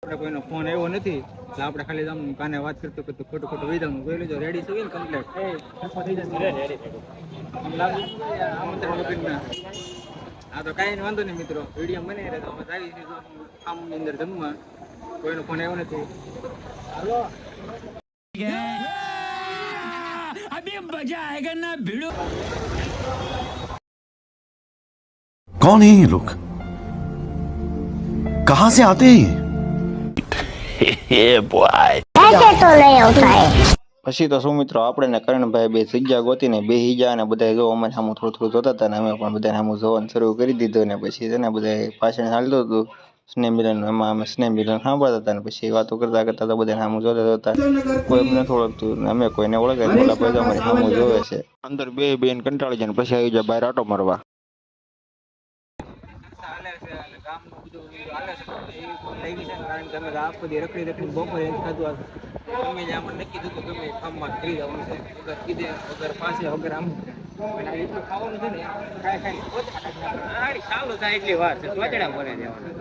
આપણે કોઈનો ફોન આવ્યો નથી એટલે આપણે ખાલી આમ કાને વાત કરતો કરતો ખોટું ખોટું વહી જવાનું જોઈ લેજો રેડી છે ને કમ્પ્લીટ આમંત્રણ વગરના હા તો કાંઈ વાંધો નહીં મિત્રો વિડીયો બની રહે તો અમે આવી કામની અંદર જમવા કોઈનો ફોન આવ્યો નથી હાલો અભી મજા આયેગા ના ભીડો कौन है ये लोग कहां से आते हैं ये बॉय ऐसे तो नहीं होता है પછી તો શું મિત્રો આપણે ને કરણભાઈ બે જગ્યા ગોતીને બેસી ગયા અને બધા જો અમારે સામું થોડું થોડું જોતા હતા ને અમે પણ બધા સામું જોવાનું શરૂ કરી દીધું ને પછી છે ને બધા પાછળ ચાલતું હતું સ્નેહ મિલન એમાં અમે સ્નેહ મિલન સાંભળતા હતા ને પછી વાતો કરતા કરતા તો બધા સામું જોતા જોતા કોઈ અમને નથી ઓળખતું ને અમે કોઈને ઓળખે ઓલા બધા અમારે સામું જોવે છે અંદર બે બેન કંટાળી જાય ને પછી આવી જાય બહાર આટો મારવા કારણ કે અમે આખો દી રખડી રખડી બપોરે ખાધું ગમે જ આપણે નક્કી થતું ગમે કામમાં કરી જવાનું છે વગર કીધે વગર પાસે વગર આમ એટલું ખાવાનું છે ને ખાઈ ચાલુ થાય એટલી વાર છે સોચડા ભરે જવાનું